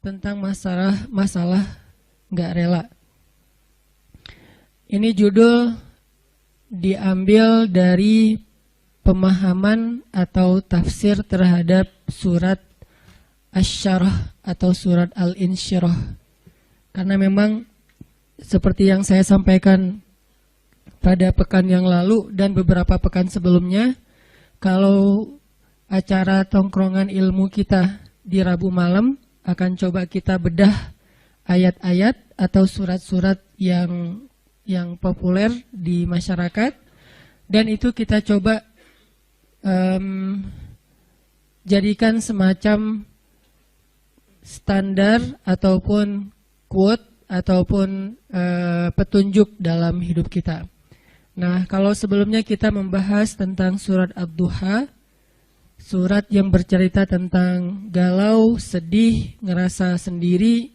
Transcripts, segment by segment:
tentang masalah nggak rela. Ini judul diambil dari pemahaman atau tafsir terhadap surat Asy-Syarah atau surat Al-Insyirah. Karena memang seperti yang saya sampaikan pada pekan yang lalu dan beberapa pekan sebelumnya, kalau acara tongkrongan ilmu kita di Rabu malam akan coba kita bedah ayat-ayat atau surat-surat yang populer di masyarakat, dan itu kita coba jadikan semacam standar ataupun quote ataupun petunjuk dalam hidup kita. Nah, kalau sebelumnya kita membahas tentang surat Ad-Duha, surat yang bercerita tentang galau, sedih, ngerasa sendiri,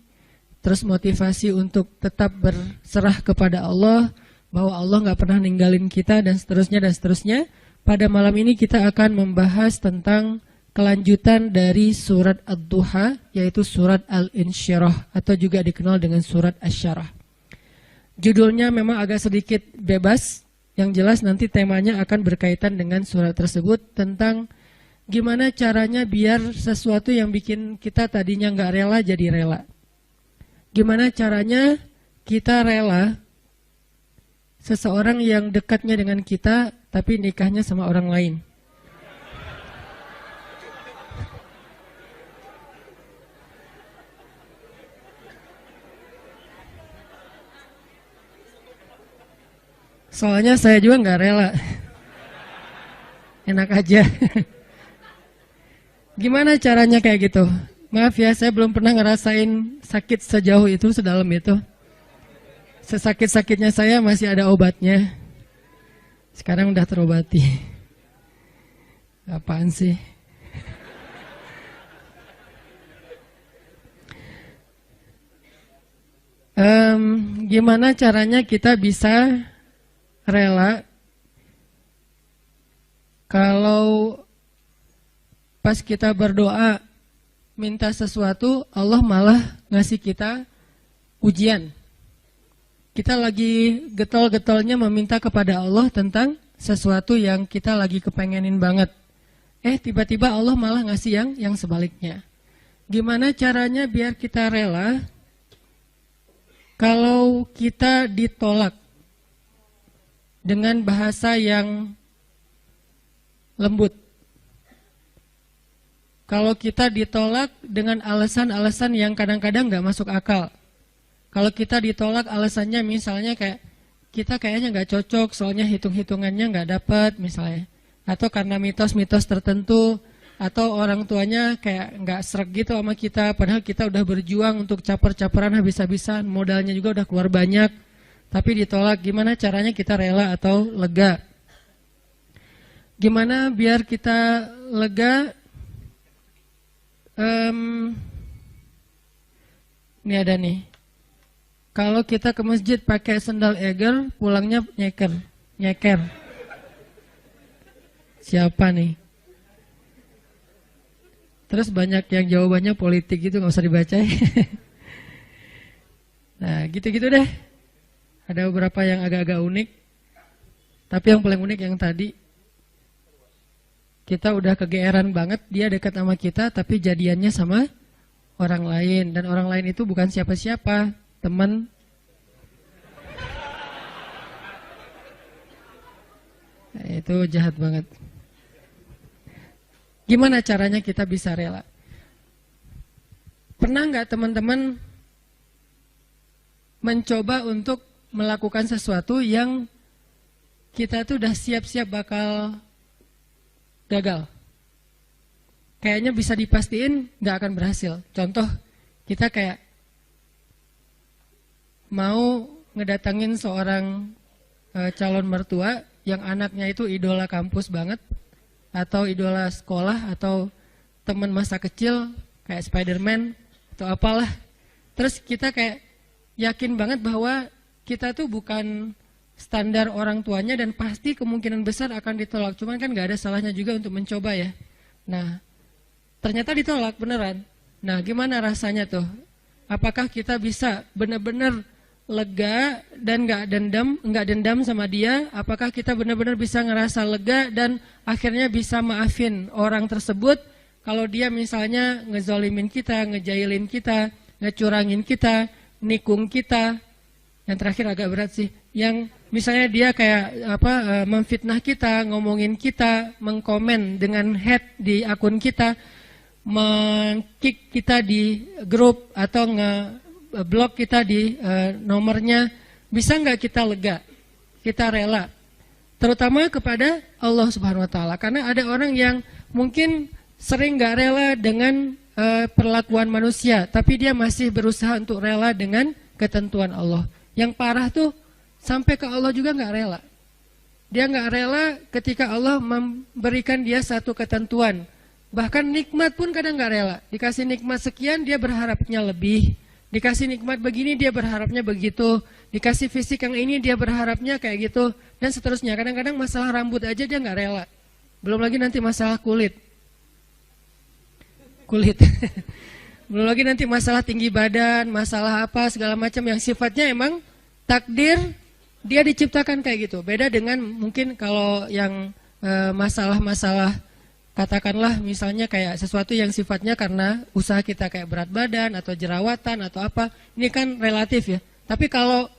terus motivasi untuk tetap berserah kepada Allah, bahwa Allah nggak pernah ninggalin kita, dan seterusnya dan seterusnya. Pada malam ini kita akan membahas tentang kelanjutan dari surat Ad-Duha, yaitu surat Al-Insyirah atau juga dikenal dengan surat Asy-Syarah. Judulnya memang agak sedikit bebas, yang jelas nanti temanya akan berkaitan dengan surat tersebut, tentang gimana caranya biar sesuatu yang bikin kita tadinya nggak rela jadi rela. Gimana caranya kita rela seseorang yang dekatnya dengan kita tapi nikahnya sama orang lain. Soalnya saya juga nggak rela. Enak aja. Gimana caranya kayak gitu? Maaf ya, saya belum pernah ngerasain sakit sejauh itu, sedalam itu. Sesakit-sakitnya saya masih ada obatnya. Sekarang udah terobati. Apaan sih? Gimana caranya kita bisa rela kalau pas kita berdoa minta sesuatu, Allah malah ngasih kita ujian. Kita lagi getol-getolnya meminta kepada Allah tentang sesuatu yang kita lagi kepengenin banget. Tiba-tiba Allah malah ngasih yang sebaliknya. Gimana caranya biar kita rela kalau kita ditolak dengan bahasa yang lembut? Kalau kita ditolak dengan alasan-alasan yang kadang-kadang gak masuk akal. Kalau kita ditolak alasannya misalnya kayak kita kayaknya nggak cocok, soalnya hitung-hitungannya nggak dapat misalnya, atau karena mitos-mitos tertentu, atau orang tuanya kayak nggak sreg gitu sama kita, padahal kita udah berjuang untuk caper-caperan habis-habisan, modalnya juga udah keluar banyak, tapi ditolak. Gimana caranya kita rela atau lega? Gimana biar kita lega? Ini ada nih. Kalau kita ke masjid pakai sendal eger, pulangnya nyeker. Siapa nih? Terus banyak yang jawabannya politik gitu, nggak usah dibaca. Nah, gitu-gitu deh. Ada beberapa yang agak-agak unik. Tapi yang paling unik yang tadi. Kita udah kegeeran banget, dia dekat sama kita, tapi jadiannya sama orang lain. Dan orang lain itu bukan siapa-siapa. Teman. Nah, itu jahat banget. Gimana caranya kita bisa rela? Pernah nggak teman-teman mencoba untuk melakukan sesuatu yang kita tuh udah siap-siap bakal gagal? Kayaknya bisa dipastiin nggak akan berhasil. Contoh, kita kayak mau ngedatangin seorang calon mertua yang anaknya itu idola kampus banget, atau idola sekolah, atau teman masa kecil kayak Spider-Man atau apalah. Terus kita kayak yakin banget bahwa kita tuh bukan standar orang tuanya dan pasti kemungkinan besar akan ditolak. Cuman kan gak ada salahnya juga untuk mencoba ya. Nah, ternyata ditolak beneran. Nah, gimana rasanya tuh? Apakah kita bisa benar-benar lega dan nggak dendam sama dia? Apakah kita benar-benar bisa ngerasa lega dan akhirnya bisa maafin orang tersebut kalau dia misalnya ngezolimin kita, ngejailin kita, ngecurangin kita, nikung kita? Yang terakhir agak berat sih. Yang misalnya dia kayak memfitnah kita, ngomongin kita, mengkomen dengan hate di akun kita, meng-kick kita di grup atau nge-block kita di nomornya, bisa nggak kita lega, kita rela, terutama kepada Allah Subhanahu Wa Taala. Karena ada orang yang mungkin sering nggak rela dengan perlakuan manusia, tapi dia masih berusaha untuk rela dengan ketentuan Allah. Yang parah tuh sampai ke Allah juga nggak rela. Dia nggak rela ketika Allah memberikan dia satu ketentuan. Bahkan nikmat pun kadang nggak rela. Dikasih nikmat sekian dia berharapnya lebih. Dikasih nikmat begini dia berharapnya begitu. Dikasih fisik yang ini dia berharapnya kayak gitu. Dan seterusnya. Kadang-kadang masalah rambut aja dia nggak rela. Belum lagi nanti masalah kulit. Belum lagi nanti masalah tinggi badan, masalah apa segala macam yang sifatnya emang takdir dia diciptakan kayak gitu. Beda dengan mungkin kalau yang masalah-masalah katakanlah misalnya kayak sesuatu yang sifatnya karena usaha kita kayak berat badan atau jerawatan atau apa, ini kan relatif ya. Tapi kalau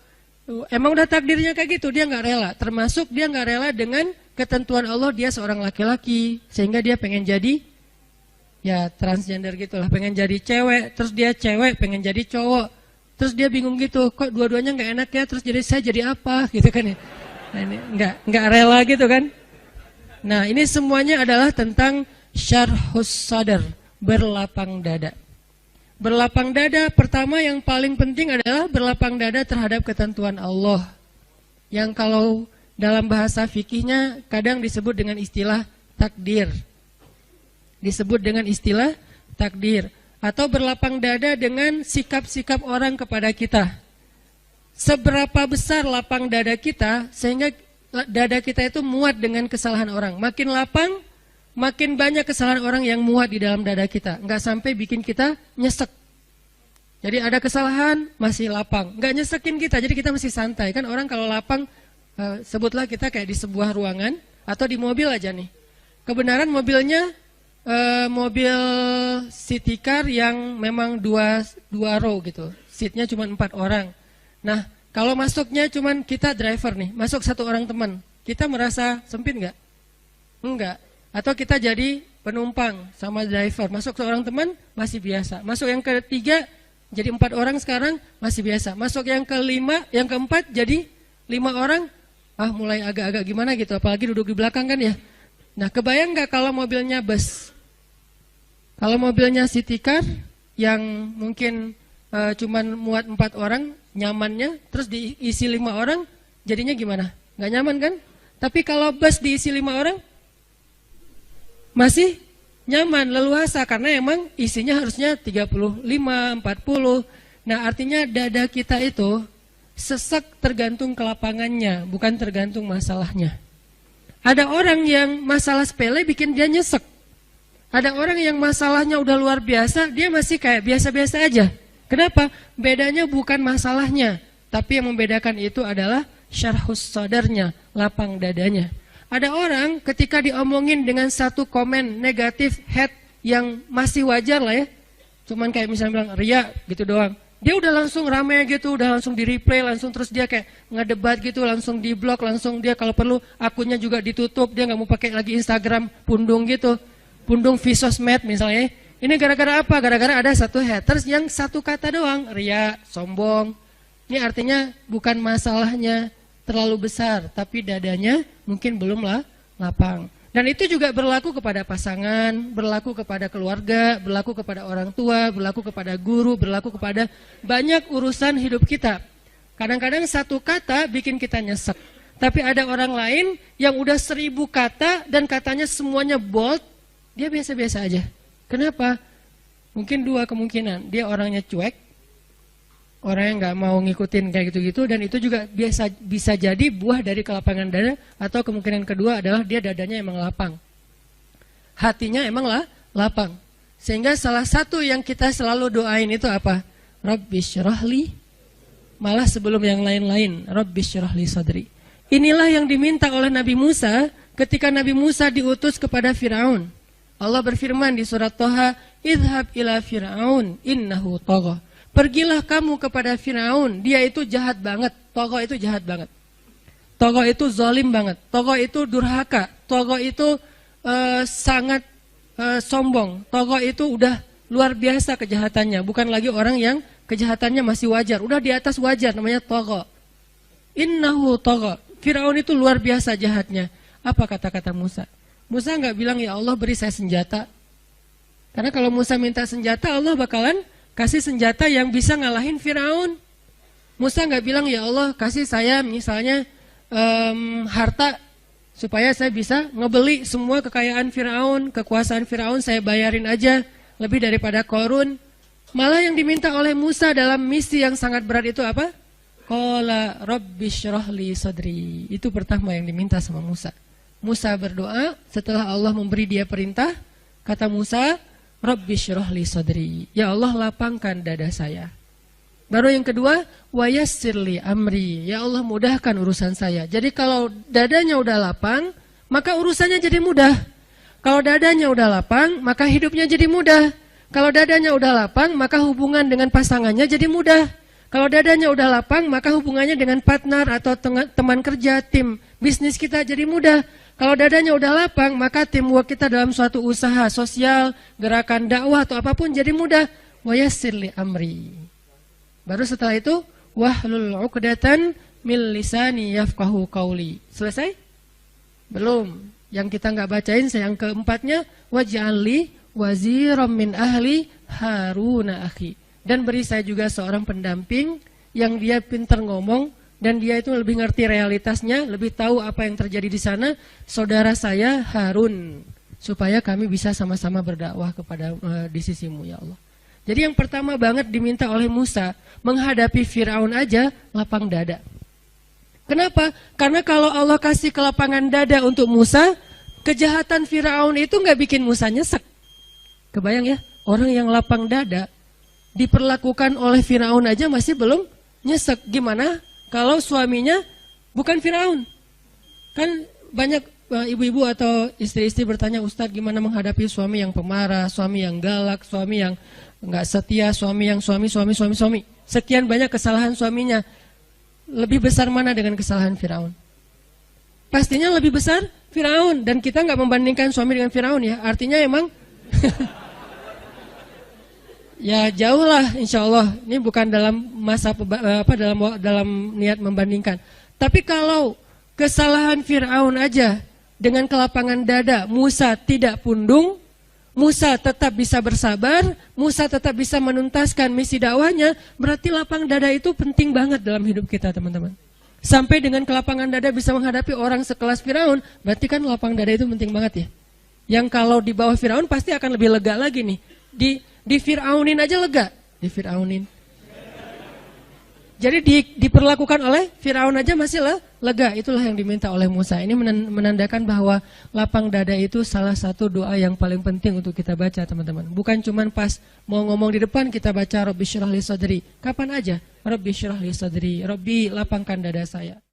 emang udah takdirnya kayak gitu, dia nggak rela. Termasuk dia nggak rela dengan ketentuan Allah, dia seorang laki-laki sehingga dia pengen jadi ya transgender gitulah, pengen jadi cewek, terus dia cewek pengen jadi cowok, terus dia bingung gitu, kok dua-duanya nggak enak ya, terus saya jadi apa gitu kan ya. Nah, ini nggak rela gitu kan. Nah, ini semuanya adalah tentang syarhus sadar, berlapang dada. Berlapang dada pertama yang paling penting adalah berlapang dada terhadap ketentuan Allah. Yang kalau dalam bahasa fikihnya kadang disebut dengan istilah takdir. Disebut dengan istilah takdir. Atau berlapang dada dengan sikap-sikap orang kepada kita. Seberapa besar lapang dada kita sehingga dada kita itu muat dengan kesalahan orang. Makin lapang, makin banyak kesalahan orang yang muat di dalam dada kita. Nggak sampai bikin kita nyesek. Jadi ada kesalahan, masih lapang. Nggak nyesekin kita, jadi kita masih santai. Kan orang kalau lapang, sebutlah kita kayak di sebuah ruangan, atau di mobil aja nih. Kebenaran mobilnya, mobil city car yang memang dua row gitu. Seatnya cuma 4 orang. Nah, kalau masuknya cuman kita driver nih, masuk 1 orang teman, kita merasa sempit nggak? Enggak. Atau kita jadi penumpang sama driver, masuk seorang teman masih biasa. Masuk yang ketiga jadi 4 orang sekarang masih biasa. Masuk yang kelima, yang keempat jadi 5 orang, mulai agak-agak gimana gitu. Apalagi duduk di belakang kan ya. Nah, kebayang nggak kalau mobilnya bus? Kalau mobilnya city car yang mungkin cuman muat 4 orang, nyamannya, terus diisi 5 orang, jadinya gimana? Nggak nyaman kan? Tapi kalau bus diisi 5 orang, masih nyaman, leluasa, karena emang isinya harusnya 35, 40. Nah, artinya dada kita itu sesek tergantung kelapangannya, bukan tergantung masalahnya. Ada orang yang masalah sepele bikin dia nyesek. Ada orang yang masalahnya udah luar biasa, dia masih kayak biasa-biasa aja. Kenapa? Bedanya bukan masalahnya, tapi yang membedakan itu adalah syarhus sadarnya, lapang dadanya. Ada orang ketika diomongin dengan satu komen negatif, hate yang masih wajar lah ya, cuman kayak misalnya bilang ria gitu doang, dia udah langsung rame gitu, udah langsung di replay, langsung terus dia kayak ngedebat gitu, langsung di blok, langsung dia kalau perlu akunnya juga ditutup, dia nggak mau pakai lagi Instagram pundung gitu, pundung Visosmed misalnya. Ini gara-gara apa? Gara-gara ada satu haters yang satu kata doang, ria, sombong. Ini artinya bukan masalahnya terlalu besar, tapi dadanya mungkin belum lapang. Dan itu juga berlaku kepada pasangan, berlaku kepada keluarga, berlaku kepada orang tua, berlaku kepada guru, berlaku kepada banyak urusan hidup kita. Kadang-kadang satu kata bikin kita nyesek. Tapi ada orang lain yang udah 1000 kata dan katanya semuanya bold, dia biasa-biasa aja. Kenapa? Mungkin 2 kemungkinan. Dia orangnya cuek, orang yang nggak mau ngikutin kayak gitu-gitu, dan itu juga bisa jadi buah dari kelapangan dada. Atau kemungkinan kedua adalah dia dadanya emang lapang, hatinya emang lapang, Sehingga salah satu yang kita selalu doain itu apa? Rabbi syrahli, malah sebelum yang lain-lain, Rabbi syrahli sadri. Inilah yang diminta oleh Nabi Musa ketika Nabi Musa diutus kepada Firaun. Allah berfirman di surat Toha, idhab ila Firaun innahu tagha. Pergilah kamu kepada Firaun, dia itu jahat banget. Tagha itu jahat banget. Tagha itu zalim banget. Tagha itu durhaka. Tagha itu sangat sombong. Tagha itu udah luar biasa kejahatannya. Bukan lagi orang yang kejahatannya masih wajar. Udah di atas wajar, namanya tagha. Innahu tagha. Firaun itu luar biasa jahatnya. Apa kata-kata Musa? Musa nggak bilang, ya Allah beri saya senjata. Karena kalau Musa minta senjata, Allah bakalan kasih senjata yang bisa ngalahin Firaun. Musa nggak bilang, ya Allah kasih saya misalnya harta supaya saya bisa ngebeli semua kekayaan Firaun, kekuasaan Firaun saya bayarin aja lebih daripada Qarun. Malah yang diminta oleh Musa dalam misi yang sangat berat itu apa? Qala rabbi syrahli sadri. Itu pertama yang diminta sama Musa. Musa berdoa setelah Allah memberi dia perintah, kata Musa, rabbi syrahli sadri. Ya Allah lapangkan dada saya. Baru yang kedua, wa yassirli amri. Ya Allah mudahkan urusan saya. Jadi kalau dadanya udah lapang, maka urusannya jadi mudah. Kalau dadanya udah lapang, maka hidupnya jadi mudah. Kalau dadanya udah lapang, maka hubungan dengan pasangannya jadi mudah. Kalau dadanya udah lapang, maka hubungannya dengan partner atau teman kerja, tim bisnis kita jadi mudah. Kalau dadanya udah lapang, maka teamwork kita dalam suatu usaha sosial, gerakan dakwah atau apapun jadi mudah. Wa yassirli amri. Baru setelah itu, wahlul 'uqdatan min lisani yafqahu qauli. Selesai? Belum. Yang kita nggak bacain, yang keempatnya, waj'alli waziram min ahli Haruna akhi. Dan beri saya juga seorang pendamping yang dia pintar ngomong dan dia itu lebih ngerti realitasnya, lebih tahu apa yang terjadi di sana, saudara saya Harun, supaya kami bisa sama-sama berdakwah kepada di sisimu ya Allah. Jadi yang pertama banget diminta oleh Musa, menghadapi Firaun aja lapang dada. Kenapa? Karena kalau Allah kasih kelapangan dada untuk Musa, kejahatan Firaun itu nggak bikin Musa nyesek. Kebayang ya, orang yang lapang dada diperlakukan oleh Firaun aja masih belum nyesek. Gimana kalau suaminya bukan Firaun? Kan banyak ibu-ibu atau istri-istri bertanya, Ustadz gimana menghadapi suami yang pemarah, suami yang galak, suami yang nggak setia, suami yang suami. Sekian banyak kesalahan suaminya. Lebih besar mana dengan kesalahan Firaun? Pastinya lebih besar Firaun. Dan kita nggak membandingkan suami dengan Firaun ya. Artinya emang ya jauh lah insya Allah. Ini bukan dalam masa dalam niat membandingkan. Tapi kalau kesalahan Firaun aja dengan kelapangan dada Musa tidak pundung, Musa tetap bisa bersabar, Musa tetap bisa menuntaskan misi dakwahnya, berarti lapang dada itu penting banget dalam hidup kita teman-teman. Sampai dengan kelapangan dada bisa menghadapi orang sekelas Firaun, berarti kan lapang dada itu penting banget ya. Yang kalau di bawah Firaun pasti akan lebih lega lagi nih. Di Firaunin aja lega, di Firaunin. Jadi diperlakukan oleh Firaun aja masih lega. Itulah yang diminta oleh Musa. Ini menandakan bahwa lapang dada itu salah satu doa yang paling penting untuk kita baca teman-teman. Bukan cuma pas mau ngomong di depan kita baca Rabbi syrah li sadri. Kapan aja? Rabbi syrah li sadri. Rabbi lapangkan dada saya.